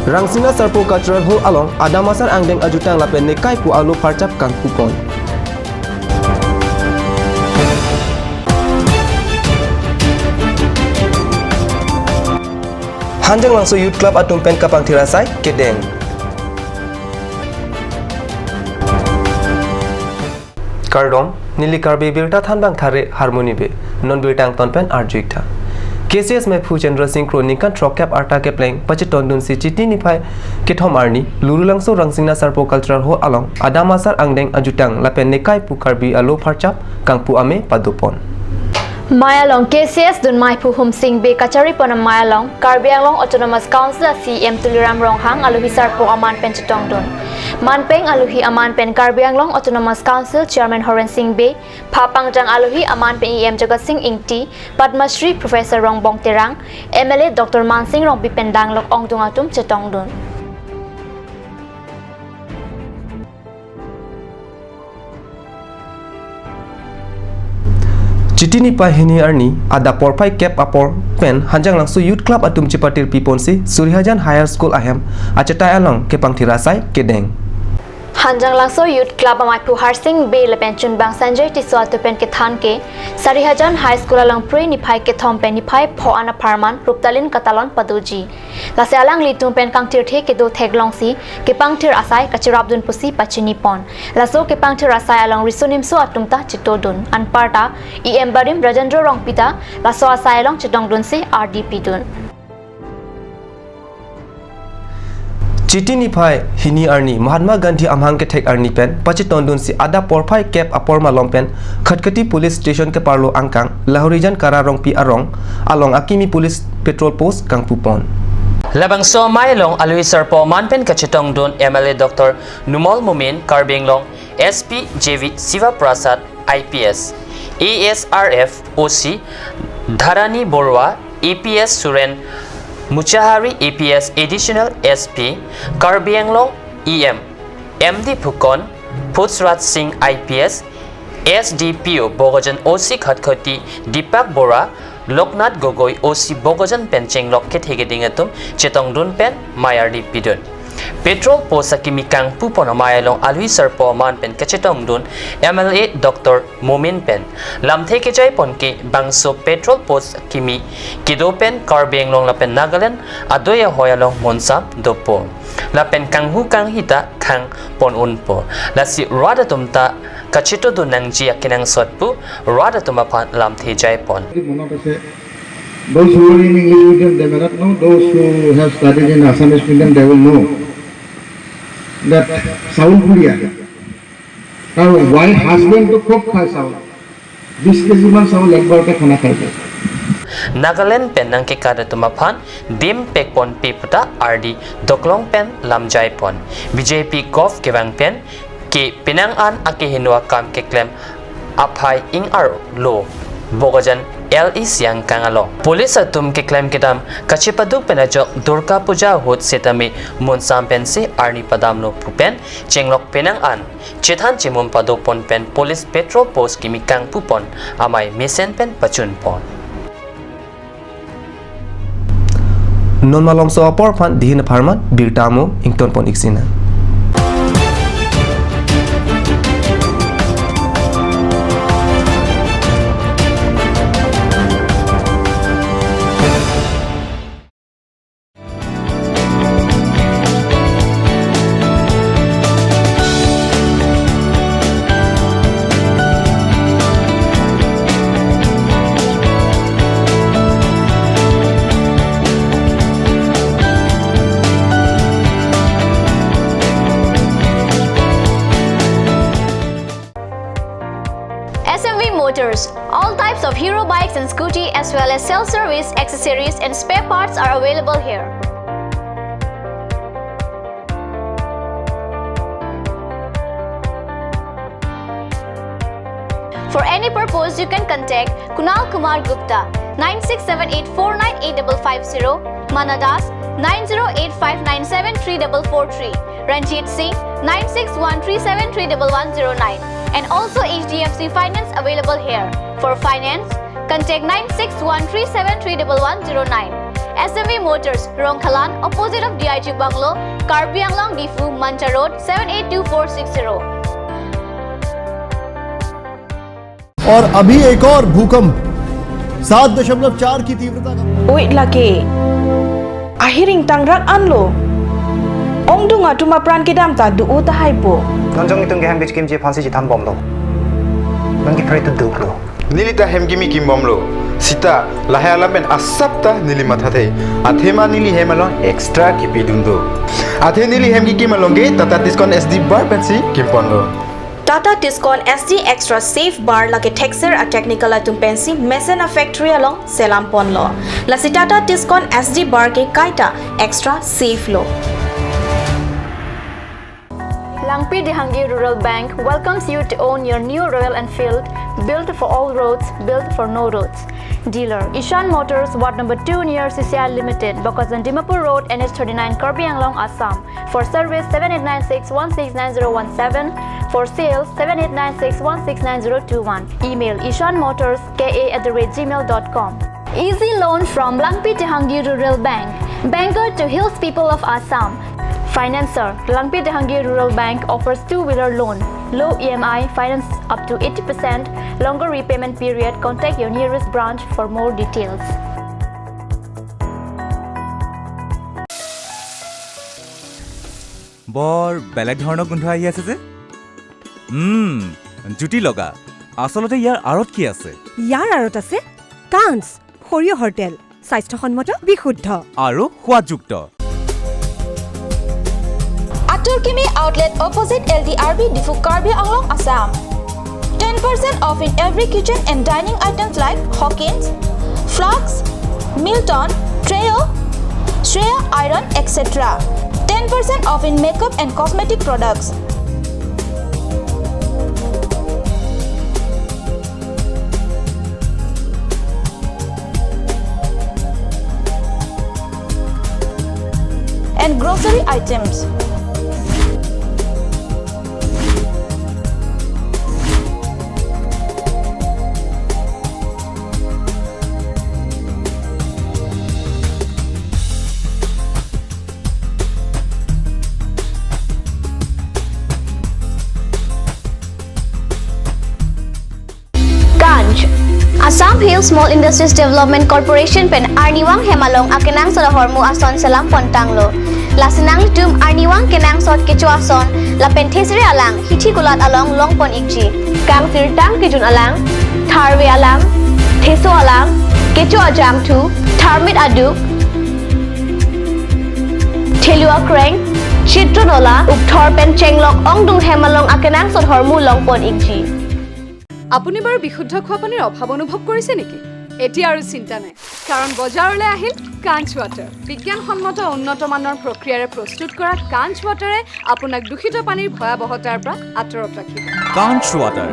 Rangsina Sarpo Cultural Hall along Adamasar Angdeng Ajutang Lapen Nekai Pu Alu Parcap Kang Pupon. Hanjang Langso Youth Club Atumpen Kapang Tirasai Kedeng. Kardom Nili Karbe Birta Thanbang Thare Harmony Be Non Birtang Tonpen Arjikta. KCS में फूचंद्र Singh chronicle ट्रॉकैप आर्टा के playing पचिटोंडुन से चिटी निफाई किथोम Arnie लुरुलंगसो रंगसिंगना सरपो cultural हो along आदामासार अंगडेंग अजुटांग लापेन नेकाई पुकारबी अलो फारचाप कांगपु अमे पदुपोन Mayalong KCS dun mai pu hum sing be kachari pon Mayalong Karbi Anglong Autonomous Council CM Tuliram Ronghang aluhi sarpo aman pen chitong dun Manpeng aluhi aman pen Karbi Anglong Autonomous Council Chairman Horen Singh Be Papangjang aluhi aman pen EM Jagat Singh Ingti Padmashri Professor Rong Bong Terang MLA Dr Man Singh Rong Bipendang Lok Ong Dungatum chitong dun Chitini Pahini Arni Ada Porpai Cap Apor Pen Hanjang Langso Youth Club Atum Cipatir Piponsi Suryajan Higher School Ahem Acatai Along Kepang Tirasai Kedeng Hanjang Langso Youth Club amai pu Harsing Be lepen chun bang Sanjay Tiswa tupen ke than ke Sarihajan High School along pre nipai ke thom pen nipai pho ana parman ruptalin katalon paduji lase alang li tum pen kang tir the ke do theglong si ke pang tir asai kachirabdun pusi pachini pon laso ke pang tir asai along risunim so atumta chitodun anparta em barim rajendra rong pita laso asai along chitongdun si RDP dun Chitini Pai Hini Arni Mahatma Gandhi Amhang ke Thek Arni Pen Pachitondun si Ada Porpai Cap Apor Malom Pen Khatkati Police Station ke Parlo Angkang Lahorijan Kararong Pi Arong Along Akimi Police Patrol Post Kang Pupon Labang so Mailong Alui Sarpo Manpen Kachitongdun MLA Dr. Numol Mumin Karbinglong SP JV Siva Prasad IPS ASRF OC Dharani Borwa EPS Suren Muchahari APS Additional SP Karbi Anglong EM MD Phukon Putsrat Singh IPS SDPO Bogojan OC Khatkati Deepak Bora Loknath Gogoi OC Bogojan Pencheng Lokket Hegedingatum Chetongdun Pen Mayardi Pidun Petrol Posakimi Kang Pupon Mayalong Alui Sarpo Man Pen Kachetongdun MLA Dr. Momin Pen Lamthe Kejai Ponke Bangso Petrol Posakimi Kido Pen Karbiang Long Lapen Nagaland Adoya Hoyalong Monsam Dopo Lapen Kanghu Kang Hita Kang Pon Unpo Lasi Rada Tumta Kachito Dunang Jia Kinang Sotpu Rada Tumapan Lamthe Jai Pon Those who are in English medium, they may not know. Those who have studied in Assamese medium, they will know that Saul Puria. Now, why husband to cook khai Saul? This is even Saul ekbar ka khana khai. Nagaland pen nang kekada tumapan dim pekpon piputa RD doklong pen lamjai pon BJP golf kewang pen ke pinangan ake hinua kam keklem aphai ing ar lo bogojan LE siang kangalo police atum ke claim kedam kachipaduk penajok durga puja hot setami monsam pensi arni padam no pupen chenglok penang an chethan chimum padopon pen police petrol post kimi kang pupon amai mesen pen pachun pon Non malom so apor fan dihin farman birtamo ington pon iksina All types of hero bikes and scooty as well as self-service, accessories and spare parts are available here. For any purpose, you can contact Kunal Kumar Gupta 9678498550, Manadas 9085973443, Ranjit Singh 9613731109, and also HDFC Finance available here. For finance, contact 9613731109. SME Motors, Rongkhalan, opposite of DIG Bungalow, Karbi Anglong Difu, Mancha Road, 782460. और अभी एक और भूकंप 7.4 की तीव्रता का Wait lagi. Ahiring tangrak anlo. Ong dunga tuma pran kidam ta du uta haipo. Nonjong itong gaham bitch kimchi phansi jitam bomlo. Nangki pray to duklo. Nilita hemgimi kimbomlo. Sita lahalamen asapta nili mathate. Athema nili hemalon extra kipidundo. Athe nili hemgi kimalonge tata discount SD bar pensi kimponlo. Tata Tiscon SD Extra Safe Bar lagi texture a technical atum pensi Mesena Factory along Selam Ponlo. Lasi Tata Tiscon SD Bar ke kaita extra safe lo. Langpi Dehangi Rural Bank welcomes you to own your new Royal Enfield, built for all roads, built for no roads. Dealer Ishan Motors, Ward number 2 near CCI Limited, Bokazan Dimapur Road, NH39, Karbi Anglong, Assam. For service 7896169017. For sales 7896169021. Email ishanmotors.ka@gmail.com. Easy loan from Langpi Dehangi Rural Bank. Banker to Hills people of Assam. Financer, Langpi Dehangi Rural Bank offers two-wheeler loan, low EMI, finance up to 80%, longer repayment period. Contact your nearest branch for more details. বৰ বেলেগ ধৰণৰ গোন্ধ আহি আছে যে জুটি লগা আসলতে ইয়াৰ আৰত কি আছে ইয়াৰ আৰত আছে কাঞ্চ সৰিয়হৰ তেল স্বাস্থ্যসন্মত বিশুদ্ধ আৰু সোৱাদযুক্ত Aturkimi outlet opposite LDRB Difu Karbi Anglong Assam. 10% off in every kitchen and dining items like Hawkins, Flax, Milton, Treo, Shreya Iron, etc. 10% off in makeup and cosmetic products. And grocery items. Assam Hills Small Industries Development Corporation pen Arniwang Hemalong akenang sa hormu ason selam pontanglo. Lasinang tum Arniwang kenang sot kecu ason la penthesri alang hithi kulat along longpon ikji. Kang sirtang kejun alang, tharwe alang, theso alang, kecu ajam tu, tharmit aduk, thelua kreng, chitronola ukthor pen chenglok ongdung Hemalong akenang sot hormu longpon ikji. আপুনি বাৰু বিশুদ্ধ খোৱা পানীৰ অভাৱ অনুভৱ কৰিছে নেকি এতিয়া আৰু চিন্তা নাই কাৰণ বজাৰলৈ আহিল কাঞ্চ ৱাটাৰ বিজ্ঞানসন্মত উন্নত মানৰ প্ৰক্ৰিয়াৰে প্ৰস্তুত কৰা কাঞ্চ ৱাটাৰে আপোনাক দূষিত পানীৰ ভয়াৱহতাৰ পৰা আঁতৰত ৰাখিব কাঞ্চ water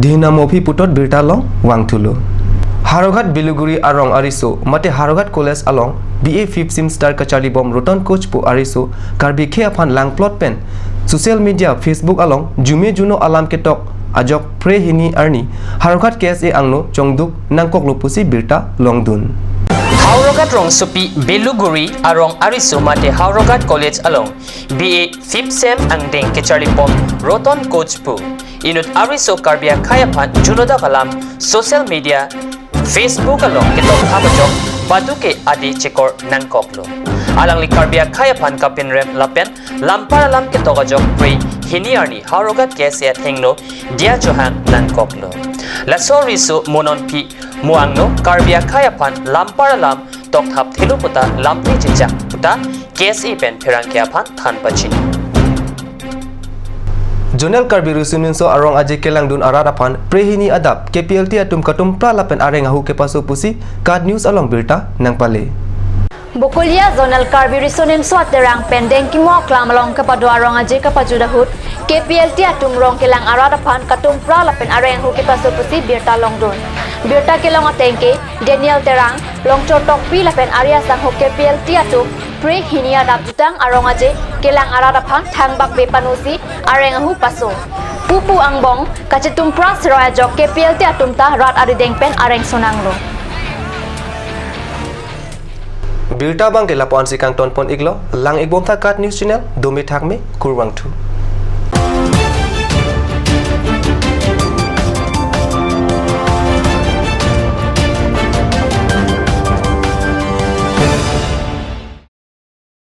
Dina mopi putot birtalong wangtulu Harogat Biluguri Arong Ariso, Mate Harogat College along BA 5 Simstar Kachali Bom Roton Coach Pu Ariso, Karbi K upon Lang Plot Pen, Social Media Facebook along, Jume Juno Alam Ketok, Ajok Pre Hini Arni, Harogat KSA Angno, Chongduk, Nangkok Lupusi Birta, Longdun. Harogat Rong Supi Biluguri Arong Ariso Mate Harogat College along BA 5 Sem Angdeng Kachali Bom Roton Coach Pu, Inut Ariso Karbia Kayapan Junoda Kalam, Social Media Facebook along ketok habajok baduke adi chekor nangkoklo alang li karbia khayapan kapin rem lapen lampar alam ketok ajok pre hiniarni harogat kese thengno dia johan nangkoklo la sorisu monon pi muangno karbia khayapan lampar alam tokhap theluputa lampi chicha puta kese pen phirangkyapan thanpachin Jonel Karbi Rusuninso Arong Aji Kelangdun Ararapan Prehini Adap KPLT atum katum pralapen areng ahu ke pasu pusi Card News along Birta Nangpale Bokolia Zonal Karbi Rusuninso aterang pendeng kimo klam along kapadu Arong Aji kapajudahut KPLT atum rong kelang ararapan katum pralapen areng ahu ke pasu pusi Birta Longdun Birta kelong atengke Daniel Terang Longchor Tokpi lapen Arya sang KPLT atum pre hinia dap jutang arong aje kelang aradaphang thangbak be panusi areng ahu paso pupu angbong kachetum pras roya jok KPL te atumta rat arideng pen areng sonanglo Bilta bang ke lapuan si kang ton pon iglo lang igbom tha kat news channel domi thakme kurwang thu